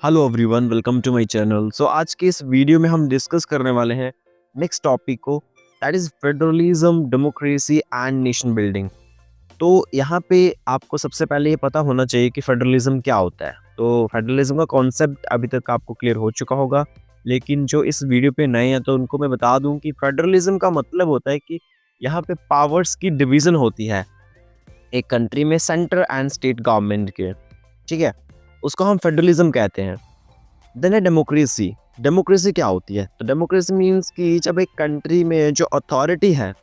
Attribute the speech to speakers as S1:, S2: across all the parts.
S1: Hello everyone, welcome to my channel. आज के इस वीडियो में हम डिस्कस करने वाले हैं नेक्स्ट टॉपिक को, that is federalism, democracy and nation building. तो यहाँ पे आपको सबसे पहले ये पता होना चाहिए कि फेडरलिज्म क्या होता है। तो फेडरलिज्म का कॉन्सेप्ट अभी तक आपको क्लियर हो चुका होगा, लेकिन जो इस वीडियो पे नए हैं तो उनको मैं बता दूं कि फेडरलिज्म का मतलब होता है कि यहाँ पे पावर्स की डिवीजन होती है एक कंट्री में सेंटर एंड स्टेट गवर्नमेंट के। ठीक है, उसको हम फेडरलिज्म कहते हैं। देन है डेमोक्रेसी। डेमोक्रेसी क्या होती है? तो डेमोक्रेसी मीन्स कि जब एक कंट्री में जो अथॉरिटी है,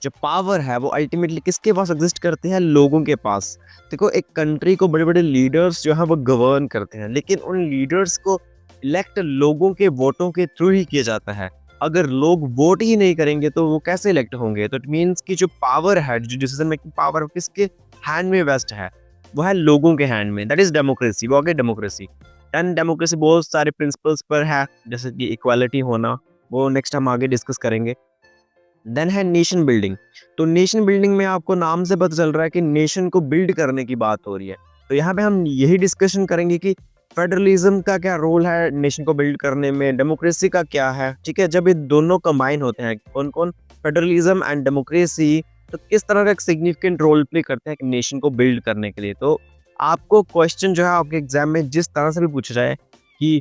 S1: जो पावर है, वो अल्टीमेटली किसके पास एग्जिस्ट करते हैं? लोगों के पास। देखो, एक कंट्री को बड़े बड़े लीडर्स जो हैं वो गवर्न करते हैं, लेकिन उन लीडर्स को इलेक्ट लोगों के वोटों के थ्रू ही किया जाता है। अगर लोग वोट ही नहीं करेंगे तो वो कैसे इलेक्ट होंगे? तो इट मीन्स कि जो पावर है, जो डिसीजन मेकिंग पावर किसके हैंड में वेस्ट है? वो है लोगों के हैंड में। That is democracy. वो आगे डेमोक्रेसी। एंड डेमोक्रेसी बहुत सारे प्रिंसिपल्स पर है, जैसे कि इक्वालिटी होना, वो नेक्स्ट हम आगे डिस्कस करेंगे। देन है नेशन बिल्डिंग। तो नेशन बिल्डिंग में आपको नाम से पता चल रहा है कि नेशन को बिल्ड करने की बात हो रही है। तो यहाँ पे हम यही डिस्कशन करेंगे कि फेडरलिज्म का क्या रोल है नेशन को बिल्ड करने में, डेमोक्रेसी का क्या है। ठीक है, जब ये दोनों कंबाइन होते हैं, कौन कौन, फेडरलिज्म एंड डेमोक्रेसी, तो किस तरह का एक सिग्निफिकेंट रोल प्ले करते हैं नेशन को बिल्ड करने के लिए। तो आपको क्वेश्चन जो है आपके एग्जाम में जिस तरह से भी पूछा जाए, कि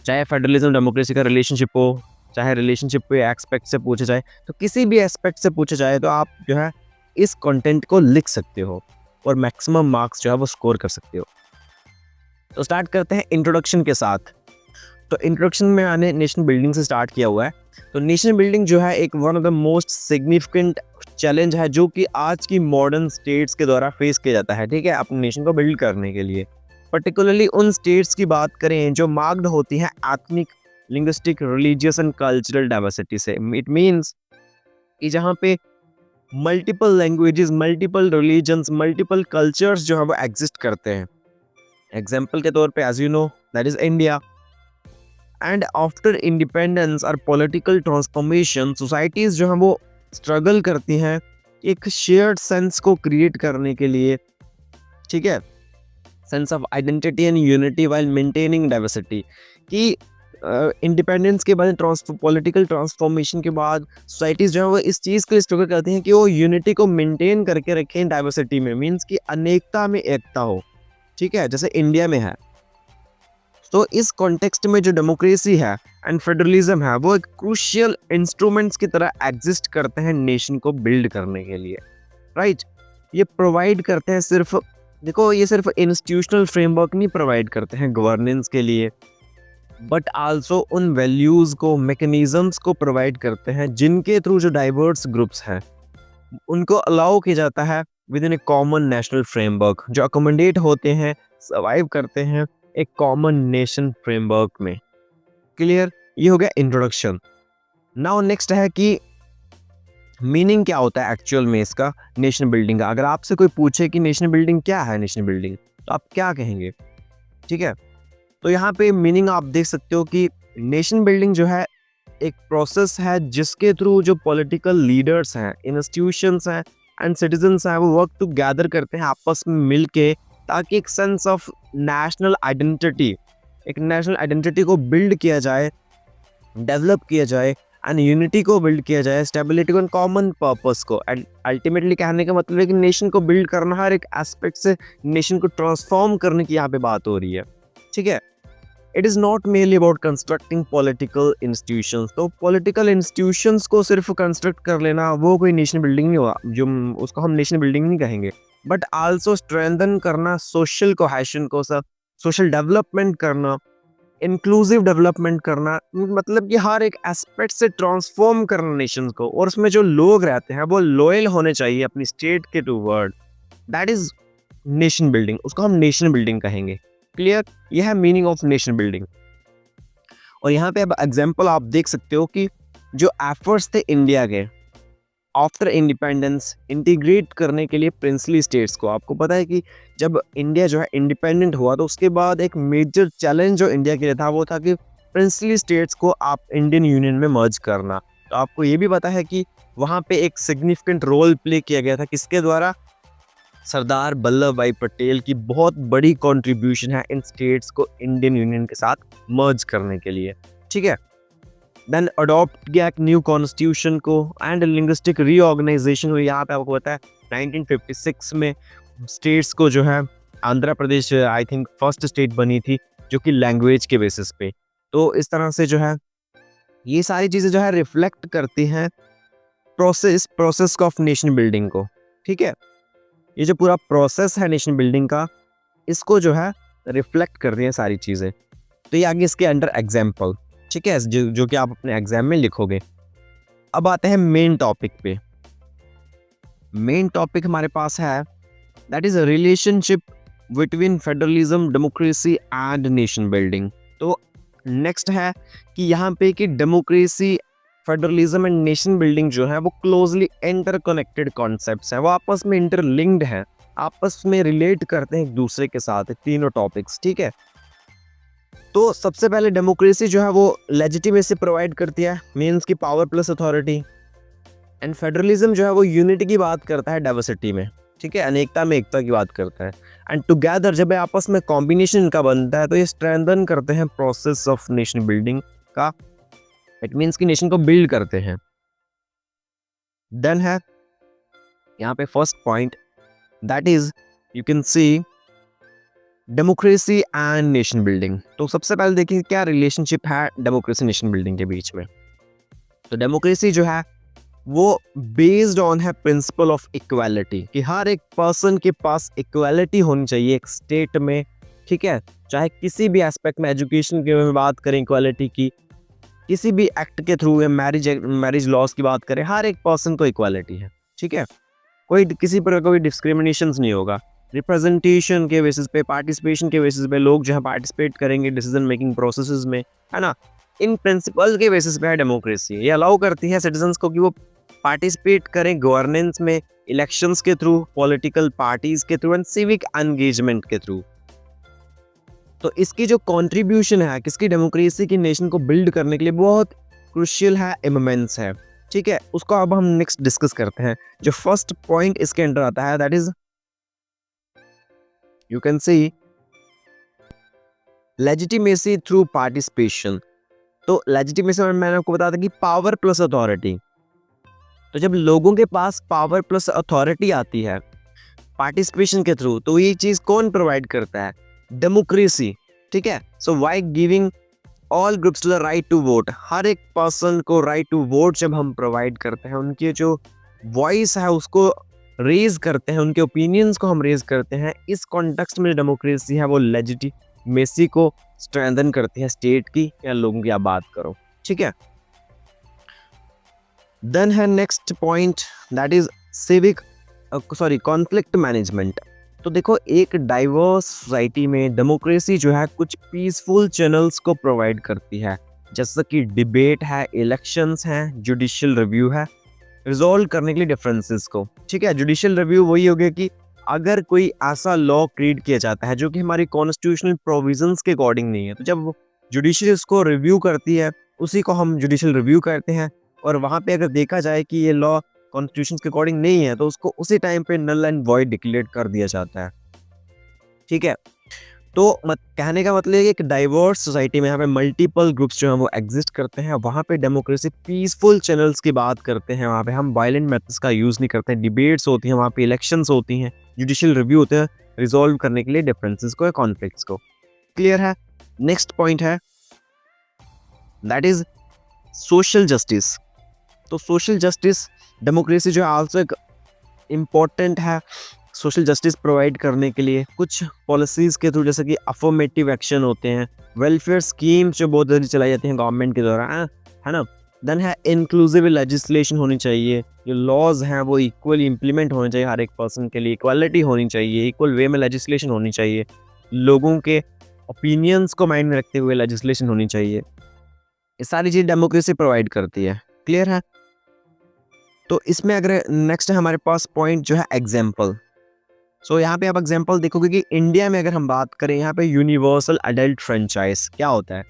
S1: चाहे फेडरलिज्म डेमोक्रेसी का रिलेशनशिप हो, चाहे रिलेशनशिप के एस्पेक्ट से पूछा जाए, तो किसी भी एस्पेक्ट से पूछा जाए तो आप जो है इस कंटेंट को लिख सकते हो और मैक्सिमम मार्क्स जो है वो स्कोर कर सकते हो। तो स्टार्ट करते हैं इंट्रोडक्शन के साथ। तो इंट्रोडक्शन में मैंने नेशन बिल्डिंग से स्टार्ट किया हुआ है। तो नेशन बिल्डिंग जो है एक one of the most significant challenge है जो कि आज की मॉडर्न स्टेट्स के द्वारा फेस किया जाता है। ठीक है, अपने नेशन को बिल्ड करने के लिए, पर्टिकुलरली उन स्टेट्स की बात करें जो मार्क्ड होती हैं ethnic, linguistic, religious and cultural diversity से। इट मीन्स कि जहाँ पे multiple languages, multiple religions, multiple cultures जो है वो एग्जिस्ट करते हैं। एग्जाम्पल के तौर पे, as you know, that is India. And after independence और पॉलिटिकल ट्रांसफॉर्मेशन, सोसाइटीज़ जो हैं वो स्ट्रगल करती हैं एक शेयर्ड सेंस को क्रिएट करने के लिए। ठीक है, sense of identity and unity while maintaining diversity. कि इंडिपेंडेंस के बाद, पॉलिटिकल ट्रांसफॉर्मेशन के बाद सोसाइटीज़ जो है वो इस चीज़ के लिए स्ट्रगल करती हैं कि वो यूनिटी को मेंटेन करके रखें डाइवर्सिटी में, मीन्स कि अनेकता में एकता हो। ठीक है, जैसे इंडिया में है। तो इस कॉन्टेक्स्ट में जो डेमोक्रेसी है एंड फेडरलिज्म है वो एक क्रूशियल इंस्ट्रूमेंट्स की तरह एग्जिस्ट करते हैं नेशन को बिल्ड करने के लिए। राइट, ये प्रोवाइड करते हैं सिर्फ, देखो, ये सिर्फ इंस्टीट्यूशनल फ्रेमवर्क नहीं प्रोवाइड करते हैं गवर्नेंस के लिए, बट आल्सो उन वैल्यूज़ को, मैकेनिज्म्स को प्रोवाइड करते हैं जिनके थ्रू जो डाइवर्स ग्रुप्स हैं उनको अलाउ किया जाता है with in A common national framework, जो अकोमोडेट होते हैं, सर्वाइव करते हैं एक कॉमन नेशन फ्रेमवर्क में। क्लियर, ये हो गया इंट्रोडक्शन। नाउ नेक्स्ट है कि मीनिंग क्या होता है एक्चुअल में इसका, नेशन बिल्डिंग का। अगर आपसे कोई पूछे कि नेशन बिल्डिंग क्या है, नेशन बिल्डिंग, तो आप क्या कहेंगे? ठीक है, तो यहाँ पे मीनिंग आप देख सकते हो कि नेशन बिल्डिंग जो है एक प्रोसेस है जिसके थ्रू जो पॉलिटिकल लीडर्स हैं, इंस्टीट्यूशंस हैं एंड सिटीजन्स हैं, वो वर्क टुगेदर करते हैं आपस में मिल के, ताकि एक सेंस ऑफ नेशनल आइडेंटिटी, एक नेशनल आइडेंटिटी को बिल्ड किया जाए, डेवलप किया जाए एंड यूनिटी को बिल्ड किया जाए, स्टेबिलिटी को एंड कॉमन पर्पस को। एंड अल्टीमेटली कहने का मतलब है कि नेशन को बिल्ड करना, हर एक एस्पेक्ट से नेशन को ट्रांसफॉर्म करने की यहाँ पे बात हो रही है। ठीक है, it is not mainly about constructing political institutions. तो पॉलिटिकल इंस्टीट्यूशंस को सिर्फ कंस्ट्रक्ट कर लेना वो कोई नेशन बिल्डिंग नहीं हुआ, जो उसको हम नेशन बिल्डिंग नहीं कहेंगे, बट आल्सो स्ट्रेंथन करना सोशल कोहेशन को, सब सोशल डेवलपमेंट करना, इंक्लूसिव डेवलपमेंट करना, मतलब कि हर एक एस्पेक्ट से ट्रांसफॉर्म करना नेशन को, और उसमें जो लोग रहते हैं वो लॉयल होने चाहिए अपनी स्टेट के toward. That is nation building, उसको हम नेशन बिल्डिंग कहेंगे। क्लियर, यह है मीनिंग ऑफ नेशन बिल्डिंग। और यहाँ पे अब एग्जाम्पल आप देख सकते हो कि जो एफर्ट्स थे इंडिया के आफ्टर इंडिपेंडेंस इंटीग्रेट करने के लिए प्रिंसली स्टेट्स को। आपको पता है कि जब इंडिया जो है इंडिपेंडेंट हुआ तो उसके बाद एक मेजर चैलेंज जो इंडिया के लिए था वो था कि प्रिंसली स्टेट्स को आप इंडियन यूनियन में मर्ज करना। तो आपको ये भी पता है कि वहाँ पे एक सिग्निफिकेंट रोल प्ले किया गया था, किसके द्वारा? सरदार वल्लभ भाई पटेल की बहुत बड़ी कंट्रीब्यूशन है इन स्टेट्स को इंडियन यूनियन के साथ मर्ज करने के लिए, ठीक है। देन अडॉप्ट किया एक न्यू कॉन्स्टिट्यूशन को एंड लिंग्विस्टिक रीऑर्गेनाइजेशन हुई। यहाँ पे आपको पता है 1956 में स्टेट्स को जो है Andhra Pradesh I think first state बनी थी जो कि लैंग्वेज के बेसिस पे। तो इस तरह से जो है ये सारी चीज़ें जो है रिफ्लेक्ट करती हैं प्रोसेस ऑफ नेशन बिल्डिंग को, ठीक है। ये जो पूरा प्रोसेस है नेशन बिल्डिंग का, इसको जो है रिफ्लेक्ट करती हैं सारी चीज़ें। तो ये आगे इसके अंडर एग्जाम्पल, ठीक है, जो कि आप अपने एग्जाम में लिखोगे। अब आते हैं मेन टॉपिक पे। मेन टॉपिक हमारे पास है that is relationship between federalism, democracy and nation building. तो नेक्स्ट है कि यहाँ पे कि democracy, federalism and nation building जो है वो क्लोजली इंटरकनेक्टेड कॉन्सेप्ट्स हैं, वो आपस में इंटरलिंक्ड हैं, आपस में रिलेट करते हैं एक दूसरे के साथ, तीनों टॉपिक्स, ठीक है। तो सबसे पहले डेमोक्रेसी जो है वो लेजिटिमेसी प्रोवाइड करती है, मीन्स की power plus authority. And federalism जो है वो यूनिटी की बात करता है डाइवर्सिटी में, ठीक है, अनेकता में एकता की बात करता है। एंड टुगेदर जब आपस में कॉम्बिनेशन इनका बनता है तो ये स्ट्रेंथन करते हैं प्रोसेस ऑफ नेशन बिल्डिंग का। इट मीन्स कि नेशन को बिल्ड करते हैं। देन है यहाँ पे first point that is you can see democracy and nation building. तो सबसे पहले देखिए क्या रिलेशनशिप है डेमोक्रेसी नेशन बिल्डिंग के बीच में। तो डेमोक्रेसी जो है वो बेस्ड ऑन है प्रिंसिपल ऑफ इक्वालिटी, कि हर एक पर्सन के पास इक्वालिटी होनी चाहिए एक स्टेट में, ठीक है। चाहे किसी भी एस्पेक्ट में, एजुकेशन के में बात करें इक्वालिटी की, किसी भी एक्ट के थ्रू, मैरिज लॉज की बात करें, हर एक पर्सन को इक्वालिटी है, ठीक है। कोई किसी पर कोई डिस्क्रिमिनेशन नहीं होगा। रिप्रेजेंटेशन के बेसिस पे, पार्टिसिपेशन के बेसिस पे लोग जो है पार्टिसिपेट करेंगे डिसीजन मेकिंग प्रोसेसेस में, है ना। इन प्रिंसिपल के बेसिस पे है डेमोक्रेसी। ये अलाउ करती है सिटीजन्स को कि वो पार्टिसिपेट करें गवर्नेंस में, इलेक्शंस के थ्रू, पॉलिटिकल पार्टीज के थ्रू एंड सिविक एंगेजमेंट के थ्रू। तो इसकी जो कंट्रीब्यूशन है किसकी, डेमोक्रेसी की नेशन को बिल्ड करने के लिए बहुत क्रूशियल है, इमेंस है, ठीक है। उसको अब हम नेक्स्ट डिस्कस करते हैं। जो फर्स्ट पॉइंट इसके अंडर आता है that is you can see legitimacy through participation. तो लेजिटिमेसी मैंने आपको बताया था कि पावर प्लस अथॉरिटी। तो जब लोगों के पास पावर प्लस अथॉरिटी आती है पार्टिसिपेशन के थ्रू, तो ये चीज कौन प्रोवाइड करता है, डेमोक्रेसी, ठीक है। So why giving all groups to the right to vote, हर एक पर्सन को राइट टू वोट जब हम प्रोवाइड करते हैं, उनके जो वॉइस है उसको रेज करते हैं, उनके ओपिनियंस को हम रेज करते हैं, इस कॉन्टेक्स्ट में डेमोक्रेसी है वो लेजिटिमेसी को स्ट्रेंथन करती है स्टेट की या लोगों की आप बात करो, ठीक है। देन है next point that is conflict management. तो देखो एक डाइवर्स सोसाइटी में डेमोक्रेसी जो है कुछ पीसफुल चैनल्स को प्रोवाइड करती है, जैसा कि डिबेट है, इलेक्शंस हैं, जुडिशियल रिव्यू है, रिजॉल्व करने के लिए डिफरेंसेस को, ठीक है। जुडिशियल रिव्यू वही हो गया कि अगर कोई ऐसा लॉ क्रिएट किया जाता है जो कि हमारी कॉन्स्टिट्यूशनल प्रोविजंस के अकॉर्डिंग नहीं है, तो जब जुडिशियल इसको रिव्यू करती है उसी को हम जुडिशियल रिव्यू कहते हैं। और वहाँ पे अगर देखा जाए कि ये लॉ कॉन्स्टिट्यूशन के अकॉर्डिंग नहीं है तो उसको उसी टाइम पे नल एंड वॉइड डिक्लेयर कर दिया जाता है, ठीक है। तो कहने का मतलब है कि एक डाइवर्स सोसाइटी में यहाँ पे मल्टीपल ग्रुप्स जो हैं वो एग्जिस्ट करते हैं, वहाँ पे डेमोक्रेसी पीसफुल चैनल्स की बात करते हैं, वहाँ पे हम वायलेंट मेथड्स का यूज़ नहीं करते हैं, डिबेट्स होती हैं, वहाँ पे इलेक्शंस होती हैं, जुडिशियल रिव्यू होते हैं रिजॉल्व करने के लिए डिफरेंसेस को या कॉन्फ्लिक्ट्स को। क्लियर है। नेक्स्ट पॉइंट है दैट इज सोशल जस्टिस। तो सोशल जस्टिस डेमोक्रेसी जो है आल्सो एक इम्पॉर्टेंट है सोशल जस्टिस प्रोवाइड करने के लिए, कुछ पॉलिसीज़ के थ्रू, जैसे कि अफर्मेटिव एक्शन होते हैं, वेलफेयर स्कीम्स जो बहुत जल्दी चलाई जाती हैं गवर्नमेंट के द्वारा, है ना। देन है इंक्लूसिव लेजिस्लेशन होनी चाहिए, जो लॉज हैं वो इक्वली इम्प्लीमेंट होने चाहिए, हर एक पर्सन के लिए इक्वालिटी होनी चाहिए, इक्वल वे में लेजिस्लेशन होनी चाहिए, लोगों के ओपिनियंस को माइंड में रखते हुए लेजिस्लेशन होनी चाहिए। ये सारी चीज़ डेमोक्रेसी प्रोवाइड करती है। क्लियर है। तो इसमें अगर नेक्स्ट है हमारे पास पॉइंट जो है एग्जाम्पल। सो यहाँ पे आप एग्जाम्पल देखोगे कि इंडिया में अगर हम बात करें, यहाँ पे यूनिवर्सल एडल्ट फ्रेंचाइज क्या होता है,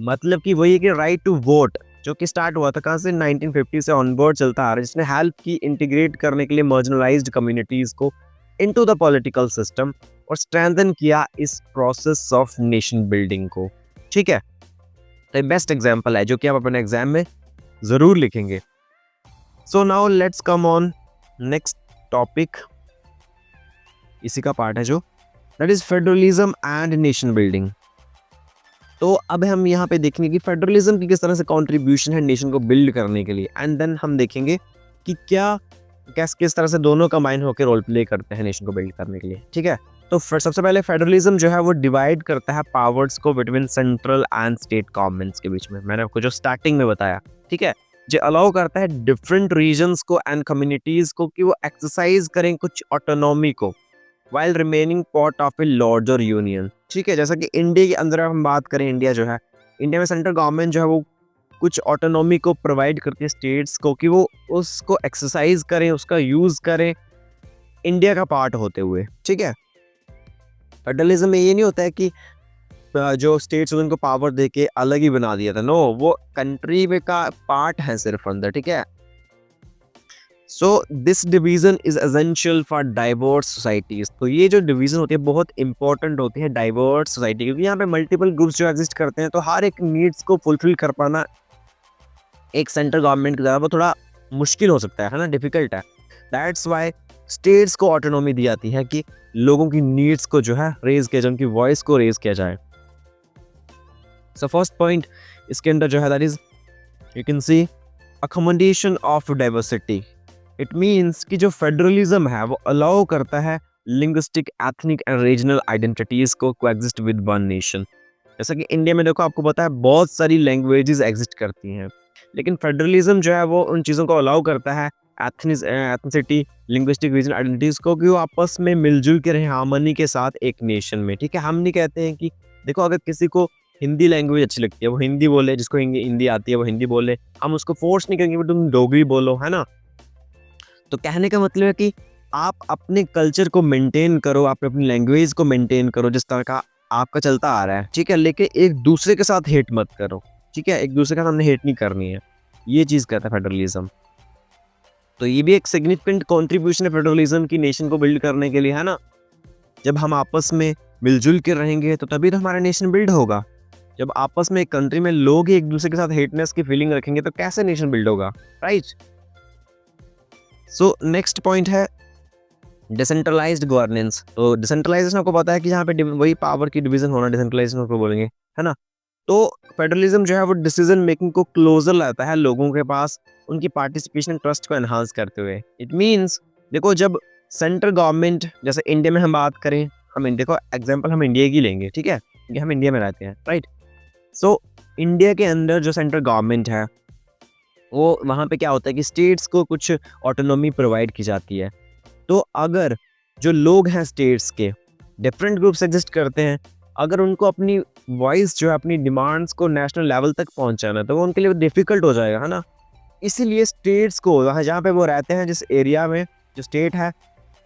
S1: मतलब कि वही है कि राइट टू वोट जो कि स्टार्ट हुआ था कहाँ से, 1950 से ऑनवर्ड चलता आ रहा है, जिसने हेल्प की इंटीग्रेट करने के लिए मार्जिनलाइज्ड कम्युनिटीज़ को इनटू द पॉलिटिकल सिस्टम और स्ट्रेंथन किया इस प्रोसेस ऑफ नेशन बिल्डिंग को। ठीक है, तो बेस्ट एग्जांपल है जो कि आप अपने एग्जाम में जरूर लिखेंगे। So now let's come on next topic, इसी का पार्ट है जो that is federalism and nation building. तो अब हम यहाँ पे देखेंगे कि फेडरलिज्म की किस तरह से कंट्रीब्यूशन है नेशन को बिल्ड करने के लिए, एंड देन हम देखेंगे कि किस तरह से दोनों कंबाइन होकर रोल प्ले करते हैं नेशन को बिल्ड करने के लिए। ठीक है, तो सबसे पहले फेडरलिज्म जो है वो डिवाइड करता है पावर्स को between central and state governments के बीच में। मैंने आपको जो स्टार्टिंग में बताया, ठीक है, जो अलाउ करता है डिफरेंट रीजन्स को एंड कम्युनिटीज को कि वो एक्सरसाइज करें कुछ ऑटोनॉमी को while remaining part of a larger union. ठीक है, जैसा कि इंडिया के अंदर हम बात करें, इंडिया जो है, इंडिया में सेंट्रल गवर्नमेंट जो है वो कुछ ऑटोनॉमी को प्रोवाइड करती है स्टेट्स को कि वो उसको एक्सरसाइज करें, उसका यूज करें इंडिया का पार्ट होते हुए। ठीक है, फेडरलिज्म में ये नहीं होता है कि जो स्टेट्स उनको पावर देके अलग ही बना दिया था, नो, वो कंट्री में का पार्ट है सिर्फ अंदर। ठीक है, so this division is essential for diverse societies. तो ये जो डिवीजन होती है बहुत इंपॉर्टेंट होती है डाइवर्स सोसाइटी, क्योंकि यहाँ पे मल्टीपल ग्रुप्स जो एग्जिस्ट करते हैं, तो हर एक नीड्स को फुलफिल कर पाना एक सेंट्रल गवर्नमेंट की तरह वो थोड़ा मुश्किल हो सकता है ना, डिफिकल्ट है। दैट्स वाई स्टेट्स को ऑटोनॉमी दी जाती है कि लोगों की नीड्स को जो है रेज किया जाए, उनकी वॉइस को रेज किया जाए। सो फर्स्ट पॉइंट इसके अंदर जो है that is you can see accommodation of diversity. It means कि जो फेडरलिज्म है वो अलाउ करता है linguistic, ethnic and regional identities को कोएग्जिस्ट विद वन नेशन। जैसा कि इंडिया में देखो, आपको पता है बहुत सारी लैंग्वेजेस एग्जिस्ट करती हैं, लेकिन फेडरलिज्म जो है वो उन चीज़ों को अलाउ करता है, एथनिसिटी, लिंग्विस्टिक, रीजनल आइडेंटिटीज को, कि वो आपस में मिलजुल के रहे हार्मनी के साथ एक नेशन में। ठीक है, हम नहीं कहते हैं कि देखो अगर किसी को हिंदी लैंग्वेज अच्छी लगती है वो हिंदी बोले, जिसको हिंदी आती है वो हिंदी बोले, हम उसको फोर्स नहीं करेंगे कि तुम डोगरी बोलो, है ना। तो कहने का मतलब है कि आप अपने कल्चर को मेंटेन करो, आप अपनी लैंग्वेज को मेंटेन करो जिस तरह का आपका चलता आ रहा है। ठीक है, लेकिन एक दूसरे के साथ हेट मत करो। ठीक है, एक दूसरे के साथ हमने हेट नहीं करनी है, ये चीज़ कहता है फेडरलिज्म। तो ये भी एक सिग्निफिकेंट कॉन्ट्रीब्यूशन है फेडरलिज्म की नेशन को बिल्ड करने के लिए, है ना। जब हम आपस में मिलजुल के रहेंगे तो तभी तो हमारा नेशन बिल्ड होगा। जब आपस में एक कंट्री में लोग ही एक दूसरे के साथ हेटनेस की फीलिंग रखेंगे तो कैसे नेशन बिल्ड होगा, राइट। सो नेक्स्ट पॉइंट है डिसेंट्रलाइज्ड गवर्नेंस। तो डिसेंट्रलाइजेशन आपको पता है कि यहाँ पे वही पावर की डिवीजन होना, डिसेंट्रलाइजेशन को बोलेंगे, है ना। तो फेडरलिज्म जो है वो डिसीजन मेकिंग को क्लोजर लाता है लोगों के पास, उनकी पार्टिसिपेशन ट्रस्ट को एनहांस करते हुए। इट मीन्स देखो, जब सेंट्रल गवर्नमेंट, जैसे इंडिया में हम बात करें, हम इंडिया को एग्जाम्पल हम इंडिया की लेंगे, ठीक है, क्योंकि हम इंडिया में रहते हैं, राइट। सो इंडिया के अंदर जो सेंट्रल गवर्नमेंट है वो वहाँ पे क्या होता है कि स्टेट्स को कुछ ऑटोनॉमी प्रोवाइड की जाती है। तो अगर जो लोग हैं स्टेट्स के, डिफरेंट ग्रुप्स एग्जिस्ट करते हैं, अगर उनको अपनी वॉइस जो है, अपनी डिमांड्स को नेशनल लेवल तक पहुंचाना, तो वो उनके लिए डिफ़िकल्ट हो जाएगा, है ना। इसीलिए स्टेट्स को वहाँ जहाँ पे वो रहते हैं, जिस एरिया में जो स्टेट है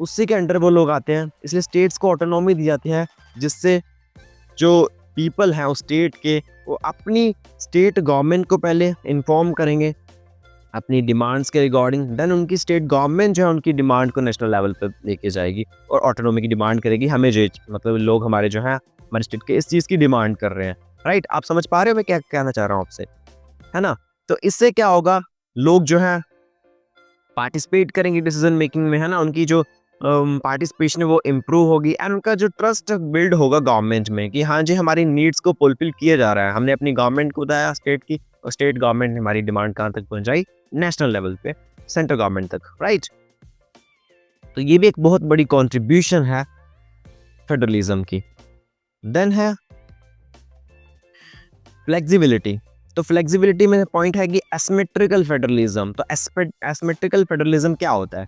S1: उसी के अंडर वो लोग आते हैं, इसलिए स्टेट्स को ऑटोनॉमी दी जाती है, जिससे जो पीपल हैं उस स्टेट के, वो अपनी स्टेट गवर्नमेंट को पहले इन्फॉर्म करेंगे अपनी डिमांड्स के रिगार्डिंग, देन उनकी स्टेट गवर्नमेंट जो है उनकी डिमांड को नेशनल लेवल पर लेके जाएगी और ऑटोनॉमी की डिमांड करेगी। हमें जो मतलब लोग हमारे जो हैं हमारे स्टेट के इस चीज़ की डिमांड कर रहे हैं, राइट। आप समझ पा रहे हो मैं क्या कहना चाह रहा हूँ आपसे, है ना। तो इससे क्या होगा, लोग जो है पार्टिसिपेट करेंगे डिसीजन मेकिंग में, है ना। उनकी जो पार्टिसिपेशन है वो इम्प्रूव होगी एंड उनका जो ट्रस्ट बिल्ड होगा गवर्नमेंट में कि हाँ जी हमारी नीड्स को फुलफिल किया जा रहा है। हमने अपनी गवर्नमेंट को बताया स्टेट की, और स्टेट गवर्नमेंट ने हमारी डिमांड कहाँ तक पहुँचाई, नेशनल लेवल पे सेंट्रल गवर्नमेंट तक, राइट। तो ये भी एक बहुत बड़ी कंट्रीब्यूशन है फेडरलिज्म की। देन है फ्लेक्सिबिलिटी। तो फ्लेक्सिबिलिटी में पॉइंट है कि एसिमेट्रिकल फेडरलिज्म। तो एसिमेट्रिकल फेडरलिज्म क्या होता है,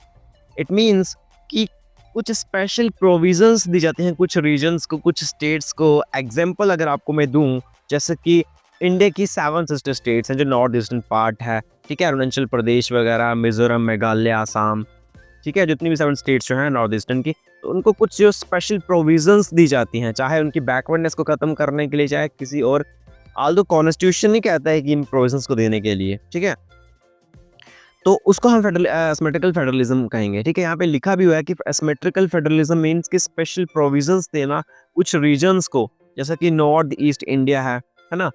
S1: इट मींस कि कुछ स्पेशल प्रोविजंस दी जाती हैं कुछ रीजन्स को, कुछ स्टेट्स को। एग्जांपल अगर आपको मैं दूं, जैसे कि इंडिया की 7 सिस्टर स्टेट्स हैं जो नॉर्थ ईस्टर्न पार्ट है, ठीक है, अरुणाचल प्रदेश वगैरह, मिजोरम, मेघालय, आसाम, ठीक है, जितनी भी 7 स्टेट्स जो हैं नॉर्थ ईस्टर्न की, तो उनको कुछ जो स्पेशल प्रोविजंस दी जाती हैं, चाहे उनकी बैकवर्डनेस को ख़त्म करने के लिए, चाहे किसी और, आल्दो कॉन्स्टिट्यूशन नहीं कहता है कि इन प्रोविजंस को देने के लिए, ठीक है। तो उसको हम एसिमेट्रिकल फेडरलिज्म कहेंगे, ठीक है। यहाँ पे लिखा भी हुआ है कि एसिमेट्रिकल फेडरलिज्म मीन्स कि स्पेशल प्रोविजंस देना कुछ रीजन्स को, जैसा कि नॉर्थ ईस्ट इंडिया है ना,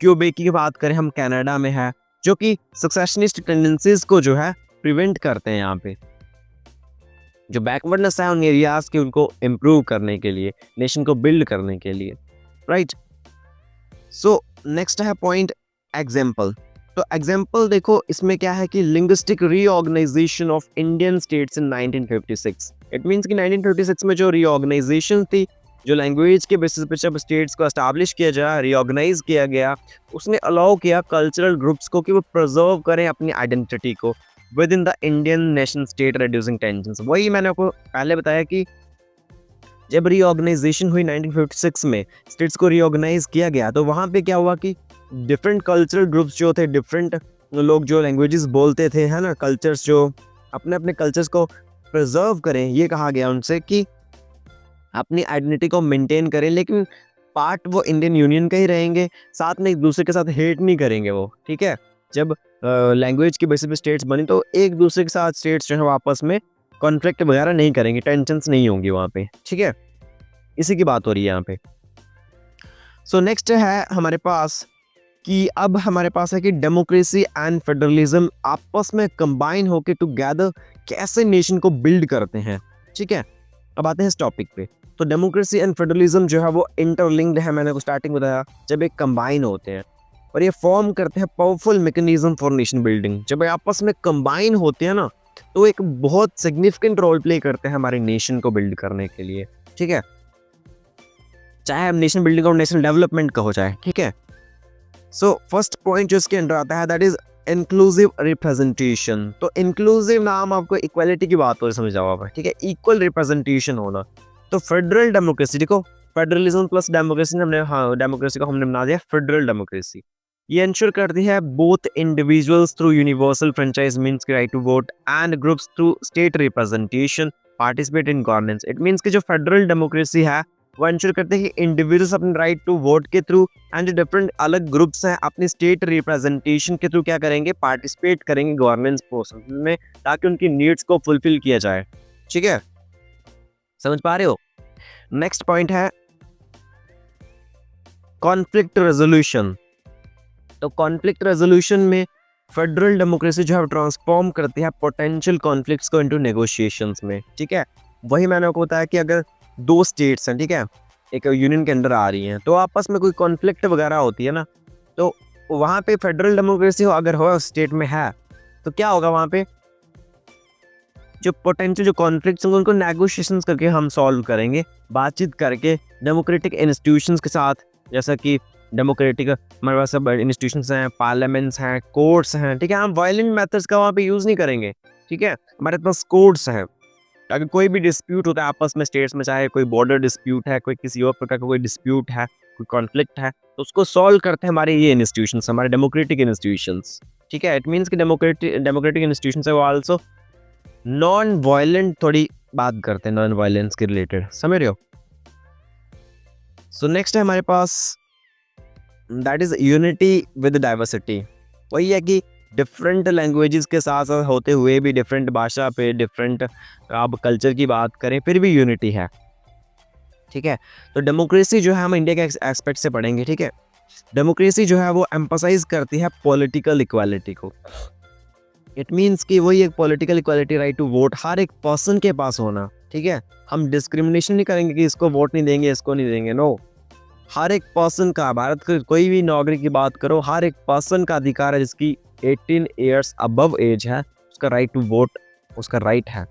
S1: क्यूबेक की बात करें हम कनाडा में है, जो कि सक्सेशनिस्ट टेंडेंसीज को जो है प्रिवेंट करते हैं। यहाँ पे जो बैकवर्डनेस है उन एरियाज के, उनको इम्प्रूव करने के लिए, नेशन को बिल्ड करने के लिए, राइट। सो नेक्स्ट है पॉइंट एग्जाम्पल। तो एग्जाम्पल देखो, इसमें क्या है कि linguistic reorganisation of Indian states in 1956। It means कि 1956 में जो रीऑर्गेनाइजेशन थी, जो लैंग्वेज के बेसिस पे जब स्टेट्स को एस्टैब्लिश किया गया, रीऑर्गेनाइज किया गया, उसने अलाउ किया कल्चरल ग्रुप्स को कि वो प्रिजर्व करें अपनी आइडेंटिटी को with in the Indian nation state, reducing tensions. वही मैंने आपको पहले बताया कि जब रीऑर्गेनाइजेशन हुई 1956 में, स्टेट्स को रीऑर्गेनाइज किया गया, तो वहाँ पे क्या हुआ कि डिफरेंट कल्चरल ग्रुप्स जो थे, डिफरेंट लोग जो लैंग्वेजेस बोलते थे, है ना, कल्चर्स जो अपने अपने कल्चर्स को प्रिजर्व करें, ये कहा गया उनसे कि अपनी आइडेंटिटी को मेंटेन करें, लेकिन पार्ट वो इंडियन यूनियन का ही रहेंगे, साथ में एक दूसरे के साथ हेट नहीं करेंगे वो, ठीक है। जब लैंग्वेज की बेसिस पे स्टेट्स बनी तो एक दूसरे के साथ स्टेट्स जो है आपस में कॉन्फ्लिक्ट वगैरह नहीं करेंगे, टेंशंस नहीं होंगी वहाँ पे, ठीक है। इसी की बात हो रही है यहाँ पे। सो नेक्स्ट है हमारे पास कि अब हमारे पास है कि डेमोक्रेसी एंड फेडरलिज्म आपस में कंबाइन होकर टुगेदर कैसे नेशन को बिल्ड करते हैं, ठीक है। अब आते हैं इस टॉपिक पे। तो डेमोक्रेसी एंड फेडरलिज्म जो है वो इंटरलिंक्ड है, मैंने को स्टार्टिंग बताया, जब एक कंबाइन होते हैं और ये फॉर्म करते हैं powerful mechanism for nation building. जब आपस में कंबाइन होते हैं ना, तो एक बहुत सिग्निफिकेंट रोल प्ले करते हैं हमारे नेशन को बिल्ड करने के लिए, ठीक है। चाहे हम नेशन बिल्डिंग और नेशनल डेवलपमेंट का हो जाए, ठीक है। सो फर्स्ट पॉइंट जो इसके अंडर आता है दैट इज इंक्लूसिव रिप्रेजेंटेशन। तो इंक्लूसिव नाम आपको इक्वालिटी की बात हो समझ जाओ आप, ठीक है, इक्वल रिप्रेजेंटेशन होना। तो फेडरल डेमोक्रेसी, देखो फेडरलिज्म प्लस डेमोक्रेसी हमने, हाँ, डेमोक्रेसी को हमने बना दिया फेडरल डेमोक्रेसी। ये इंश्योर करती है both individuals through universal franchise means की right to vote and groups through state representation participate in governance. It means कि जो फेडरल डेमोक्रेसी है वो इंश्योर करते हैं कि इंडिविजुअल्स अपने राइट टू वोट के थ्रू एंड जो डिफरेंट अलग ग्रुप्स हैं अपनी स्टेट रिप्रेजेंटेशन के थ्रू क्या करेंगे, पार्टिसिपेट करेंगे गवर्नेंस प्रोसेस में, ताकि उनकी नीड्स को फुलफिल किया जाए, ठीक है। समझ पा रहे हो। नेक्स्ट पॉइंट है कॉन्फ्लिक्ट रेजोल्यूशन। तो कॉन्फ्लिक्ट रेजोल्यूशन में फेडरल डेमोक्रेसी जो है ट्रांसफॉर्म करती है पोटेंशियल कॉन्फ्लिक्ट्स को इनटू नेगोशिएशंस में, ठीक है। वही मैंने आपको बताया कि अगर दो स्टेट्स हैं, ठीक है, एक यूनियन के अंदर आ रही हैं, तो आपस में कोई कॉन्फ्लिक्ट वगैरह होती है ना, तो वहाँ पे फेडरल डेमोक्रेसी अगर हो स्टेट में है, तो क्या होगा, वहाँ पे जो पोटेंशियल जो कॉन्फ्लिक्ट्स होंगे उनको नेगोशिएशंस करके हम सॉल्व करेंगे, बातचीत करके डेमोक्रेटिक इंस्टीट्यूशंस के साथ, जैसा कि डेमोक्रेटिक हमारे पास सब इंस्टीट्यूशंस हैं, पार्लियामेंट्स हैं, कोर्ट्स हैं, ठीक है। हम वायलेंट मेथड्स का वहाँ पे यूज़ नहीं करेंगे, ठीक है। हमारे पास कोर्ट्स हैं, अगर कोई भी डिस्प्यूट होता है आपस में स्टेट्स में, चाहे कोई बॉर्डर डिस्प्यूट है, कोई किसी और प्रकार का कोई डिस्प्यूट है, कोई कॉन्फ्लिक्ट है, तो उसको सॉल्व करते हैं हमारे ये इंस्टीट्यूशंस, हमारे डेमोक्रेटिक इंस्टीट्यूशंस, ठीक है। इट मीन्स कि डेमोक्रेटिक इंस्टीट्यूशंस है वो आल्सो नॉन वायलेंट थोड़ी बात करते हैं, नॉन वायलेंस के रिलेटेड, समझ रहे हो। सो नेक्स्ट है हमारे पास that is unity with diversity. वही है कि डिफरेंट लैंग्वेजेस के साथ साथ होते हुए भी डिफरेंट भाषा पे, डिफरेंट आप कल्चर की बात करें, फिर भी यूनिटी है, ठीक है। तो डेमोक्रेसी जो है हम इंडिया के एस्पेक्ट से पढ़ेंगे, ठीक है। डेमोक्रेसी जो है वो एम्फसाइज करती है पॉलिटिकल इक्वालिटी को। इट मीन्स कि वही एक political equality, right to vote हर एक पर्सन के पास होना, ठीक है। हम डिस्क्रिमिनेशन नहीं करेंगे कि इसको वोट नहीं देंगे, इसको नहीं देंगे, नो। हर एक पर्सन का, भारत के कोई भी नागरिक की बात करो, हर एक पर्सन का अधिकार है जिसकी 18 ईयर्स अबव एज है, उसका राइट टू वोट, उसका राइट है,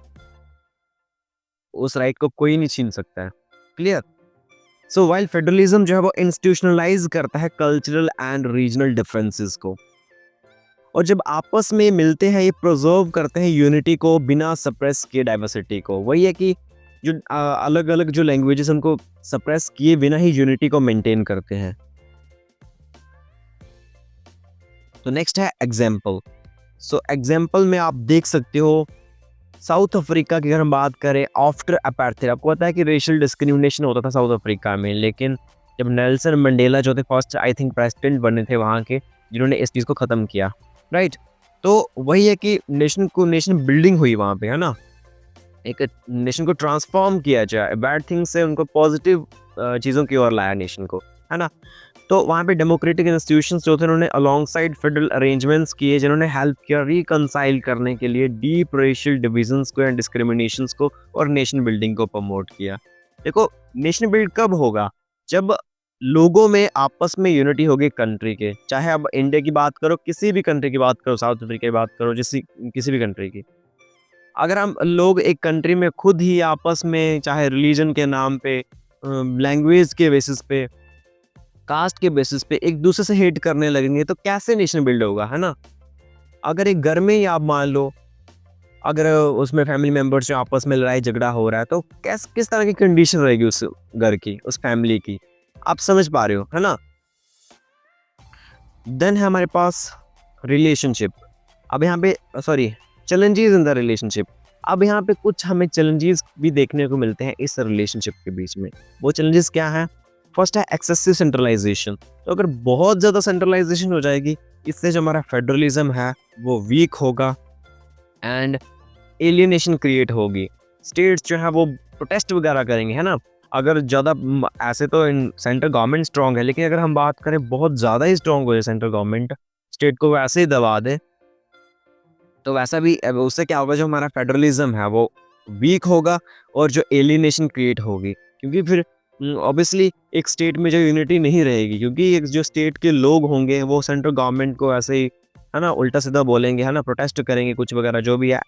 S1: उस राइट को कोई नहीं छीन सकता है, क्लियर। सो वाइल फेडरलिज्म जो है वो इंस्टीट्यूशनलाइज करता है कल्चरल एंड रीजनल डिफरेंसेस को, और जब आपस में मिलते हैं ये प्रिजर्व करते हैं यूनिटी को बिना सप्रेस किए डाइवर्सिटी को। वही है कि जो अलग अलग जो लैंग्वेजेस उनको सप्रेस किए बिना ही यूनिटी को मेंटेन करते हैं। तो नेक्स्ट है एग्जाम्पल। सो एग्जाम्पल में आप देख सकते हो साउथ अफ्रीका की अगर हम बात करें आफ्टर अपार्थाइड, आपको पता है कि रेशियल डिस्क्रिमिनेशन होता था साउथ अफ्रीका में, लेकिन जब नेल्सन मंडेला जो थे फर्स्ट आई थिंक प्रेसिडेंट बने थे वहाँ के, जिन्होंने इस चीज़ को ख़त्म किया, राइट। तो वही है कि नेशन बिल्डिंग हुई वहाँ पे, है ना? एक नेशन को ट्रांसफॉर्म किया जाए, बैड थिंग्स से उनको पॉजिटिव चीज़ों की ओर लाया नेशन को, है ना? तो वहाँ पे डेमोक्रेटिक इंस्टीट्यूशंस जो थे उन्होंने अलोंगसाइड फेडरल अरेंजमेंट्स किए जिन्होंने हेल्प किया रिकंसाइल करने के लिए डीप रेशियल डिविजन्स को एंड डिस्क्रिमिनेशंस को और नेशन बिल्डिंग को प्रमोट किया। देखो, नेशन बिल्ड कब होगा? जब लोगों में आपस में यूनिटी होगी कंट्री के, चाहे अब इंडिया की बात करो, किसी भी कंट्री की बात करो, साउथ अफ्रीका की बात करो, किसी भी कंट्री की। अगर हम लोग एक कंट्री में खुद ही आपस में चाहे रिलीजन के नाम पे, लैंग्वेज के बेसिस पे, कास्ट के बेसिस पे एक दूसरे से हेट करने लगेंगे तो कैसे नेशन बिल्ड होगा, है ना? अगर एक घर में ही आप मान लो, अगर उसमें फैमिली मेंबर्स जो आपस में लड़ाई झगड़ा हो रहा है तो किस तरह की कंडीशन रहेगी उस घर की, उस फैमिली की? आप समझ पा रहे हो, है ना? देन है हमारे पास रिलेशनशिप। अब यहाँ पे sorry, challenges in the relationship. अब यहाँ पे कुछ हमें चैलेंजेस भी देखने को मिलते हैं इस रिलेशनशिप के बीच में। वो चैलेंजेस क्या हैं? फर्स्ट है एक्सेसिव सेंट्रलाइजेशन। तो अगर बहुत ज़्यादा सेंट्रलाइजेशन हो जाएगी, इससे जो हमारा फेडरलिज्म है वो वीक होगा एंड एलियनेशन क्रिएट होगी। स्टेट्स जो है वो प्रोटेस्ट वगैरह करेंगे, है ना? अगर ज़्यादा ऐसे तो इन सेंट्रल गवर्नमेंट स्ट्रॉन्ग है, लेकिन अगर हम बात करें बहुत ज़्यादा ही स्ट्रॉन्ग हो जाए सेंट्रल गवर्नमेंट, स्टेट को वैसे ही दबा दे, तो वैसा भी उससे क्या होगा, जो हमारा फेडरलिज्म है वो वीक होगा और जो एलियनेशन क्रिएट होगी, क्योंकि फिर ऑब्वियसली एक स्टेट में जो यूनिटी नहीं रहेगी, क्योंकि एक जो स्टेट के लोग होंगे वो सेंट्रल गवर्नमेंट को ऐसे ही, है ना, उल्टा सीधा बोलेंगे, है ना, प्रोटेस्ट करेंगे कुछ वगैरह जो भी है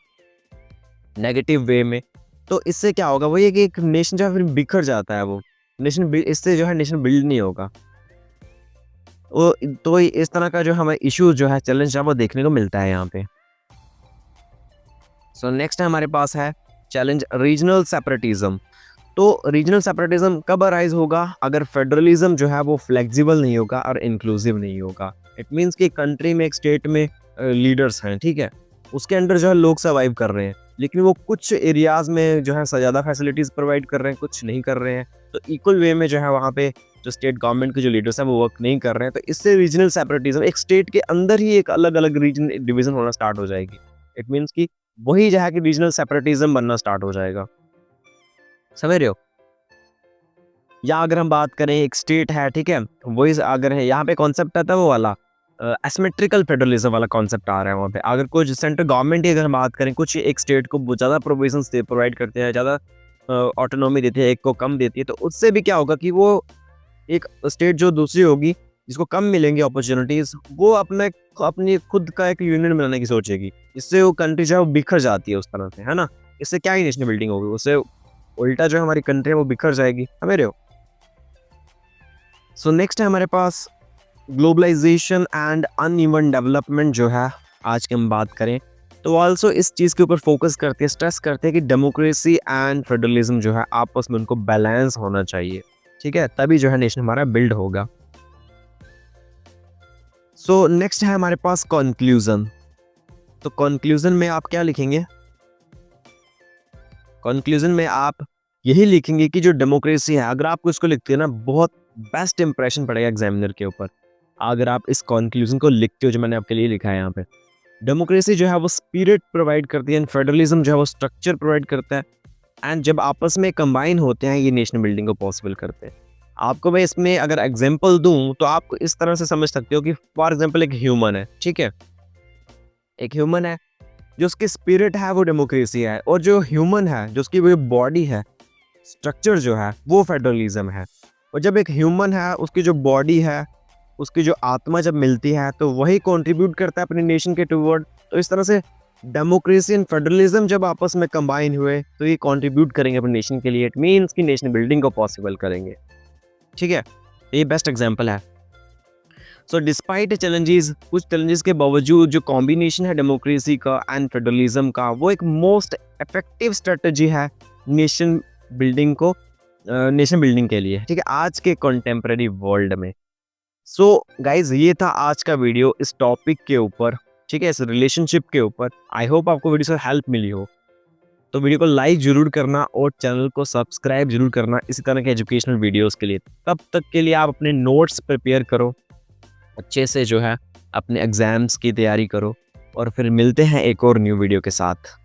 S1: नेगेटिव वे में। तो इससे क्या होगा, वही है कि एक नेशन जो है फिर बिखर जाता है, वो नेशन इससे जो है नेशन बिल्ड नहीं होगा। वो तो इस तरह का जो हमें इशू जो है, चैलेंज है, वो देखने को मिलता है यहाँ पे। सो नेक्स्ट हमारे पास है चैलेंज रीजनल सेपरेटिज्म। तो रीजनल सेपरेटिज्म कब अराइज होगा? अगर फेडरलिज्म जो है वो फ्लेक्सिबल नहीं होगा और इंक्लूसिव नहीं होगा। इट मीन्स कि कंट्री में, एक स्टेट में लीडर्स हैं, ठीक है, उसके अंडर जो है लोग सर्वाइव कर रहे हैं, लेकिन वो कुछ एरियाज में जो है ज़्यादा फैसिलिटीज़ प्रोवाइड कर रहे हैं, कुछ नहीं कर रहे हैं। तो इक्वल वे में जो है वहाँ पे जो स्टेट गवर्नमेंट के जो लीडर्स हैं वो वर्क नहीं कर रहे हैं। तो इससे रीजनल सेपरेटिज्म, एक स्टेट के अंदर ही एक अलग अलग रीजन डिवीजन होना स्टार्ट हो जाएगी। इट मीन्स कि वही जो है कि रीजनल सेपरेटिज्म बनना स्टार्ट हो जाएगा। समझ रहे हो? या अगर हम बात करें, एक स्टेट है, ठीक है, वही अगर है, यहाँ पे कॉन्सेप्ट आता है वो वाला एसिमेट्रिकल फेडरलिज्म वाला कॉन्सेप्ट आ रहा है वहाँ पे। अगर कुछ सेंट्रल गवर्नमेंट की अगर हम बात करें, कुछ एक स्टेट को ज़्यादा प्रोविजंस प्रोवाइड करते हैं, ज़्यादा ऑटोनॉमी देती है, एक को कम देती है, तो उससे भी क्या होगा कि वो एक स्टेट जो दूसरी होगी जिसको कम मिलेंगी अपॉर्चुनिटीज़, वो अपनी खुद का एक यूनियन बनाने की सोचेगी। इससे वो कंट्री जो है वो बिखर जाती है उस तरह से, है ना? इससे क्या ही नेशनल बिल्डिंग होगी, उससे उल्टा जो हमारी कंट्री है वो बिखर जाएगी। समझ रहे हो? सो नेक्स्ट है हमारे पास ग्लोबलाइजेशन एंड अनइवन डेवलपमेंट। जो है आज की हम बात करें तो ऑल्सो इस चीज़ के ऊपर फोकस करते हैं, स्ट्रेस करते हैं कि डेमोक्रेसी एंड फेडरलिज्म जो है आपस में उनको बैलेंस होना चाहिए, ठीक है, तभी जो है नेशन हमारा बिल्ड होगा। सो नेक्स्ट है हमारे पास कंक्लूजन। तो कंक्लूजन में आप क्या लिखेंगे? कंक्लूजन में आप यही लिखेंगे कि जो डेमोक्रेसी है, अगर आपको इसको लिखते हैं ना, बहुत बेस्ट इंप्रेशन पड़ेगा एग्जामिनर के ऊपर अगर आप इस कंक्लूजन को लिखते हो जो मैंने आपके लिए लिखा है यहाँ पे। डेमोक्रेसी जो है वो स्पिरिट प्रोवाइड करती है एंड फेडरलिज्म जो है वो स्ट्रक्चर प्रोवाइड करता है, एंड जब आपस में कंबाइन होते हैं ये नेशनल बिल्डिंग को पॉसिबल करते हैं। आपको मैं इसमें अगर एग्जांपल दूं तो आप इस तरह से समझ सकते हो कि फॉर एग्जांपल एक ह्यूमन है, ठीक है, एक ह्यूमन है, जो उसकी स्पिरिट है वो डेमोक्रेसी है, और जो ह्यूमन है, जो उसकी बॉडी है, स्ट्रक्चर जो है वो फेडरलिज्म है। और जब एक ह्यूमन है, उसकी जो बॉडी है, उसकी जो आत्मा जब मिलती है तो वही कंट्रीब्यूट करता है अपने नेशन के टुवर्ड। तो इस तरह से डेमोक्रेसी एंड फेडरलिज्म जब आपस में कंबाइन हुए तो ये कंट्रीब्यूट करेंगे अपने नेशन के लिए। इट मीन्स कि नेशन बिल्डिंग को पॉसिबल करेंगे, ठीक है। ये बेस्ट एग्जांपल है। सो डिस्पाइट चैलेंजेस, कुछ चैलेंजेस के बावजूद जो कॉम्बिनेशन है डेमोक्रेसी का एंड फेडरलिज्म का, वो एक मोस्ट इफेक्टिव स्ट्रेटजी है नेशन बिल्डिंग के लिए, ठीक है, आज के कंटेम्प्रेरी वर्ल्ड में। सो गाइज, ये था आज का वीडियो इस टॉपिक के ऊपर, ठीक है, इस रिलेशनशिप के ऊपर। आई होप आपको वीडियो से हेल्प मिली हो। तो वीडियो को लाइक जरूर करना और चैनल को सब्सक्राइब जरूर करना इसी तरह के एजुकेशनल वीडियोस के लिए। तब तक के लिए आप अपने नोट्स प्रिपेयर करो अच्छे से, जो है अपने एग्जाम्स की तैयारी करो, और फिर मिलते हैं एक और न्यू वीडियो के साथ।